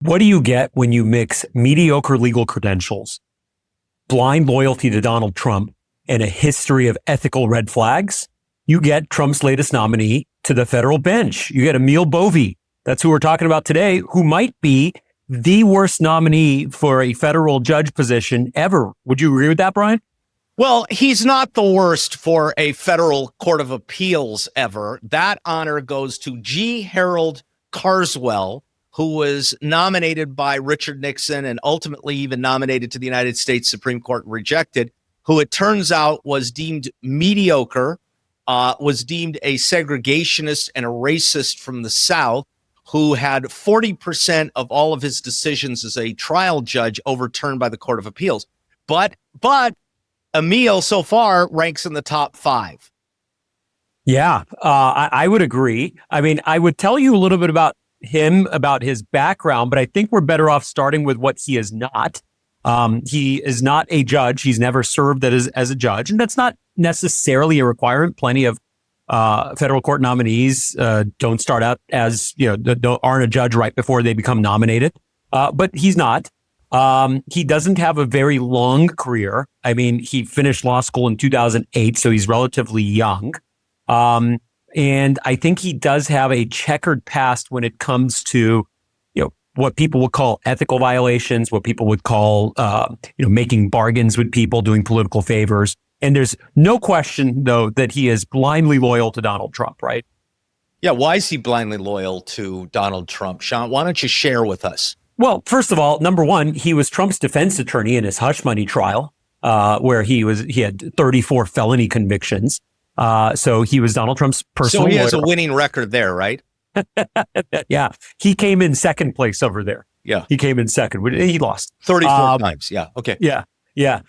What do you get when you mix mediocre legal credentials, blind loyalty to Donald Trump, and a history of ethical red flags? You get Trump's latest nominee to the federal bench. You get Emil Bove. That's who we're talking about today, who might be the worst nominee for a federal judge position ever. Would you agree with that, Brian? Well, he's not the worst for a federal court of appeals ever. That honor goes to G. Harold Carswell, who was nominated by Richard Nixon and ultimately even nominated to the United States Supreme Court and rejected, who it turns out was deemed mediocre, was deemed a segregationist and a racist from the South, who had 40% of all of his decisions as a trial judge overturned by the Court of Appeals. But Emil so far ranks in the top 5. Yeah, I would agree. I mean, I would tell you a little bit about him, about his background, but I think we're better off starting with what he is not. He is not a judge. He's never served as a judge, and that's not necessarily a requirement. Plenty of federal court nominees don't start out as, aren't a judge right before they become nominated. But he's not. He doesn't have a very long career. I mean, he finished law school in 2008, so he's relatively young. And I think he does have a checkered past when it comes to, what people would call ethical violations, what people would call, making bargains with people, doing political favors. And there's no question, though, that he is blindly loyal to Donald Trump, right? Yeah, why is he blindly loyal to Donald Trump? Shant, why don't you share with us? Well, first of all, number one, he was Trump's defense attorney in his hush money trial, where he had 34 felony convictions. So he was Donald Trump's personal lawyer. So he has a winning record there, right? Yeah. He came in second place over there. Yeah. He came in second. He lost 34 times. Yeah. Okay. Yeah. Yeah.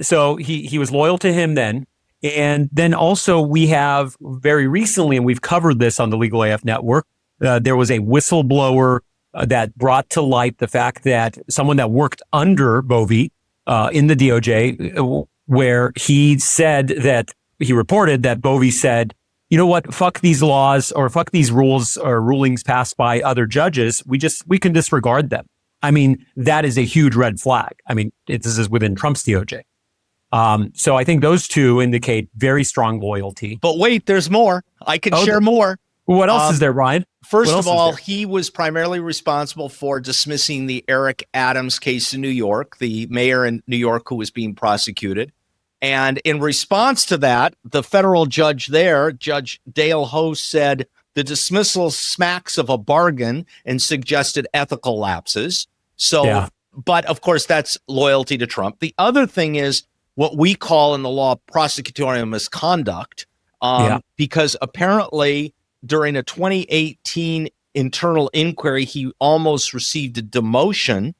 So he was loyal to him then. And then also we have very recently, and we've covered this on the Legal AF Network, there was a whistleblower that brought to light the fact that someone that worked under Bove in the DOJ, where he said that he reported that Bove said, you know what, fuck these laws or fuck these rules or rulings passed by other judges. We can disregard them. I mean, that is a huge red flag. I mean, this is within Trump's DOJ. So I think those two indicate very strong loyalty. But wait, there's more. I can share more. What else is there, Ryan? First of all, he was primarily responsible for dismissing the Eric Adams case in New York, the mayor in New York who was being prosecuted. And in response to that, the federal judge there, Judge Dale Ho, said the dismissal smacks of a bargain and suggested ethical lapses. So, yeah. But of course, that's loyalty to Trump. The other thing is what we call in the law prosecutorial misconduct, because apparently during a 2018 internal inquiry, he almost received a demotion,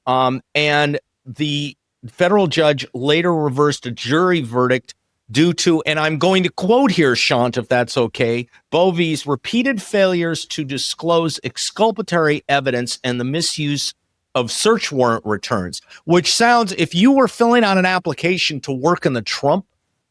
and the federal judge later reversed a jury verdict due to, and I'm going to quote here, Shant, if that's okay, Bove's repeated failures to disclose exculpatory evidence and the misuse of search warrant returns, which sounds, if you were filling out an application to work in the Trump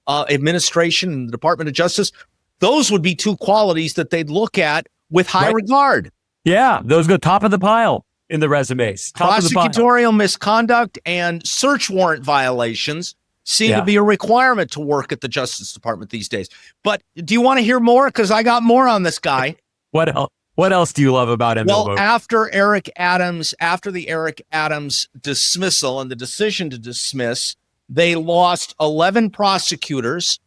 administration and the Department of Justice, those would be two qualities that they'd look at with high regard. Yeah, those go top of the pile in the resumes. Prosecutorial misconduct and search warrant violations seem to be a requirement to work at the Justice Department these days. But do you want to hear more? Because I got more on this guy. What else? What else do you love about him? Well, after the Eric Adams dismissal and the decision to dismiss, they lost 11 prosecutors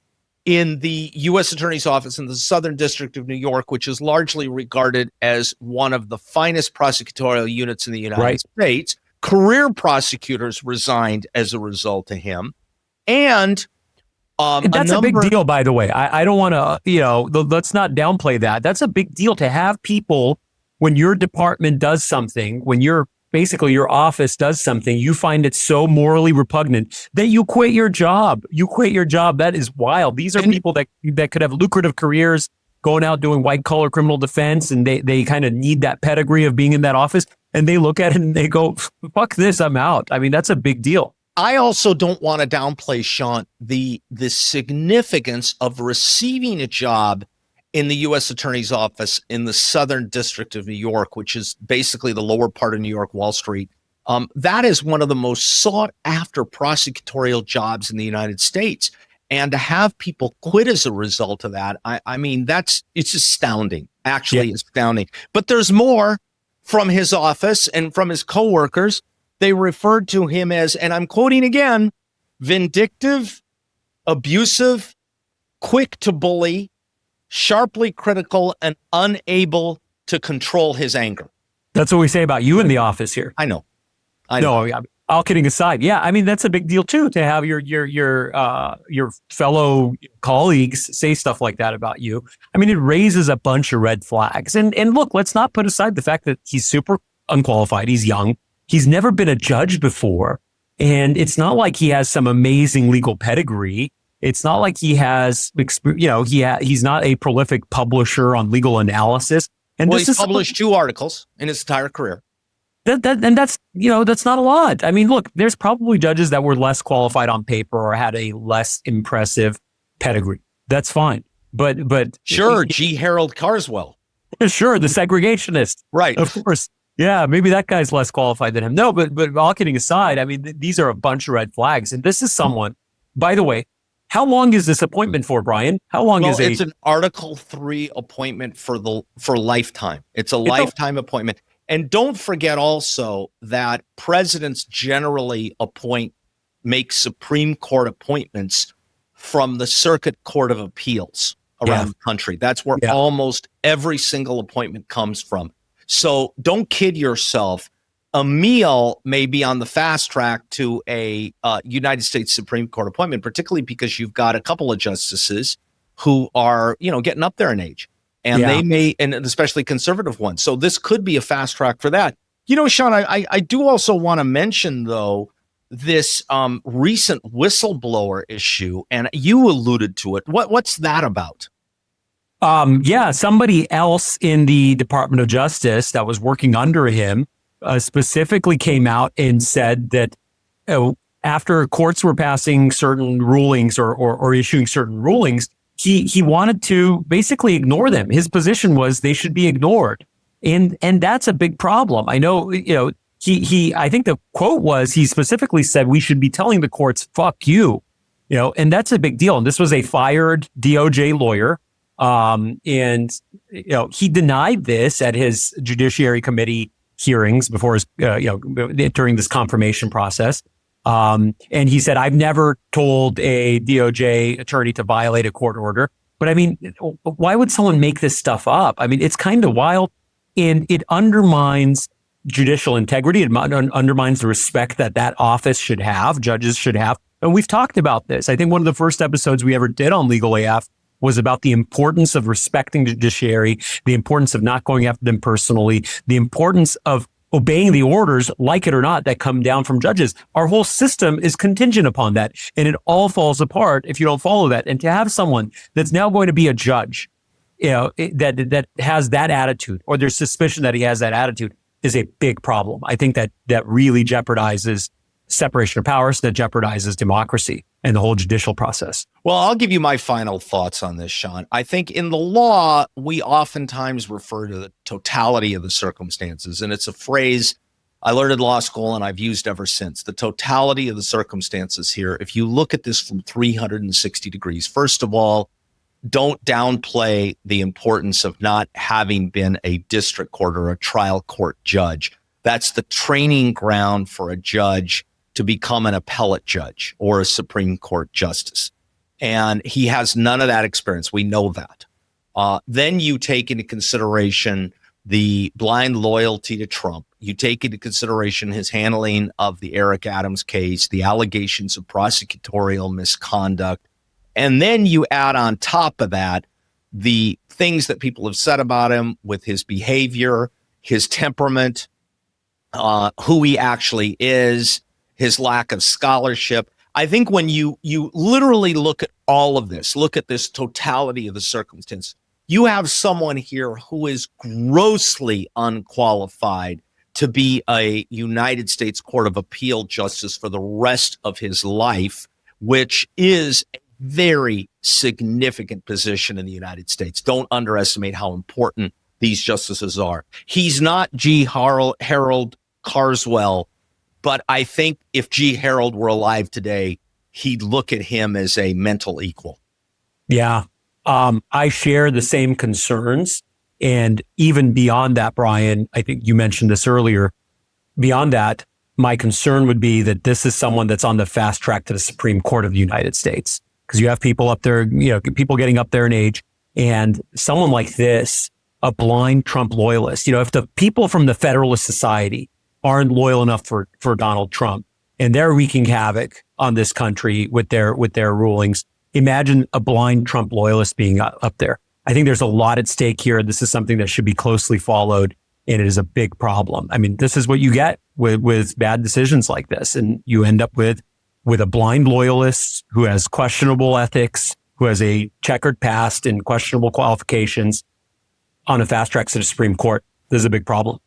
in the U.S. Attorney's Office in the Southern District of New York, which is largely regarded as one of the finest prosecutorial units in the United States. Career prosecutors resigned as a result of him. And that's a big deal, by the way. I don't want to, let's not downplay that. That's a big deal to have people, when your department does something, when your office does something, you find it so morally repugnant that you quit your job. That is wild. These are people that could have lucrative careers going out doing white collar criminal defense, and they kind of need that pedigree of being in that office, and they look at it and they go, fuck this, I'm out. I mean, that's a big deal. I also don't want to downplay, Shant, the significance of receiving a job in the U.S. Attorney's Office in the Southern District of New York, which is basically the lower part of New York, Wall Street. That is one of the most sought after prosecutorial jobs in the United States. And to have people quit as a result of that, I mean, it's astounding, actually astounding. But there's more from his office and from his coworkers. They referred to him as, and I'm quoting again, vindictive, abusive, quick to bully, sharply critical, and unable to control his anger. That's what we say about you in the office here. I know. No, all kidding aside, yeah, I mean that's a big deal too to have your fellow colleagues say stuff like that about you. I mean, it raises a bunch of red flags. And look, let's not put aside the fact that he's super unqualified. He's young. He's never been a judge before, and it's not like he has some amazing legal pedigree. It's not like he has, he's not a prolific publisher on legal analysis. And he's published 2 articles in his entire career. That's not a lot. I mean, look, there's probably judges that were less qualified on paper or had a less impressive pedigree. That's fine. But sure, G. Harold Carswell. Sure, the segregationist. Right. Of course. Yeah, maybe that guy's less qualified than him. No, but all kidding aside, I mean, these are a bunch of red flags. And this is someone, by the way, how long is this appointment for, Brian? How long is it? It's an Article 3 appointment for lifetime. It's a lifetime appointment. And don't forget also that presidents generally make Supreme Court appointments from the Circuit Court of Appeals around the country. That's where almost every single appointment comes from. So don't kid yourself. Emil may be on the fast track to a United States Supreme Court appointment, particularly because you've got a couple of justices who are, getting up there in age. And they may, and especially conservative ones. So this could be a fast track for that. Sean, I do also want to mention, though, this recent whistleblower issue, and you alluded to it. What's that about? Somebody else in the Department of Justice that was working under him specifically came out and said that after courts were passing certain rulings or issuing certain rulings, he wanted to basically ignore them. His position was they should be ignored. And that's a big problem. I know, I think the quote was, he specifically said, we should be telling the courts, fuck you, and that's a big deal. And this was a fired DOJ lawyer. He denied this at his Judiciary Committee hearings before his, during this confirmation process. And he said, I've never told a DOJ attorney to violate a court order. But I mean, why would someone make this stuff up? I mean, it's kind of wild, and it undermines judicial integrity. It undermines the respect that office should have, judges should have. And we've talked about this. I think one of the first episodes we ever did on Legal AF was about the importance of respecting the judiciary, the importance of not going after them personally, the importance of obeying the orders, like it or not, that come down from judges. Our whole system is contingent upon that, and it all falls apart if you don't follow that. And to have someone that's now going to be a judge, that has that attitude, or there's suspicion that he has that attitude, is a big problem. I think that really jeopardizes separation of powers, that jeopardizes democracy and the whole judicial process. Well, I'll give you my final thoughts on this, Sean. I think in the law, we oftentimes refer to the totality of the circumstances, and it's a phrase I learned in law school and I've used ever since. The totality of the circumstances here, if you look at this from 360 degrees, first of all, don't downplay the importance of not having been a district court or a trial court judge. That's the training ground for a judge to become an appellate judge or a Supreme Court justice. And he has none of that experience. We know that. Then you take into consideration the blind loyalty to Trump. You take into consideration his handling of the Eric Adams case, the allegations of prosecutorial misconduct. And then you add on top of that the things that people have said about him with his behavior, his temperament, who he actually is, his lack of scholarship. I think when you literally look at all of this, look at this totality of the circumstance, you have someone here who is grossly unqualified to be a United States Court of Appeal justice for the rest of his life, which is a very significant position in the United States. Don't underestimate how important these justices are. He's not G. Harold Carswell, but I think if G. Harold were alive today, he'd look at him as a mental equal. Yeah. I share the same concerns. And even beyond that, Brian, I think you mentioned this earlier. Beyond that, my concern would be that this is someone that's on the fast track to the Supreme Court of the United States. Because you have people up there, people getting up there in age, and someone like this, a blind Trump loyalist. If the people from the Federalist Society aren't loyal enough for Donald Trump and they're wreaking havoc on this country with their rulings, imagine a blind Trump loyalist being up there. I think there's a lot at stake here. This is something that should be closely followed, and it is a big problem. I mean, this is what you get with bad decisions like this, and you end up with a blind loyalist who has questionable ethics, who has a checkered past and questionable qualifications on a fast track to the Supreme Court. This is a big problem.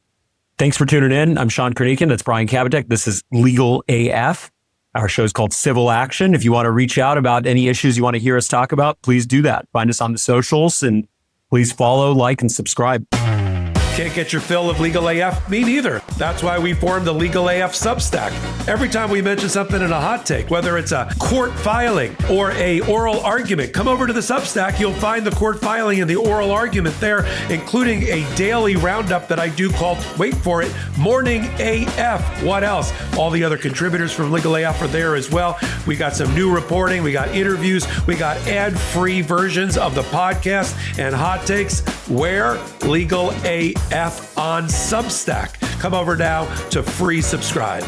Thanks for tuning in. I'm Shant Karnikian. That's Brian Kabateck. This is Legal AF. Our show is called Civil Action. If you want to reach out about any issues you want to hear us talk about, please do that. Find us on the socials and please follow, like, and subscribe. Can't get your fill of Legal AF? Me neither. That's why we formed the Legal AF Substack. Every time we mention something in a hot take, whether it's a court filing or a oral argument, come over to the Substack. You'll find the court filing and the oral argument there, including a daily roundup that I do called, wait for it, Morning AF. What else? All the other contributors from Legal AF are there as well. We got some new reporting. We got interviews. We got ad-free versions of the podcast and hot takes. Where? Legal AF on Substack. Come over now to free subscribe.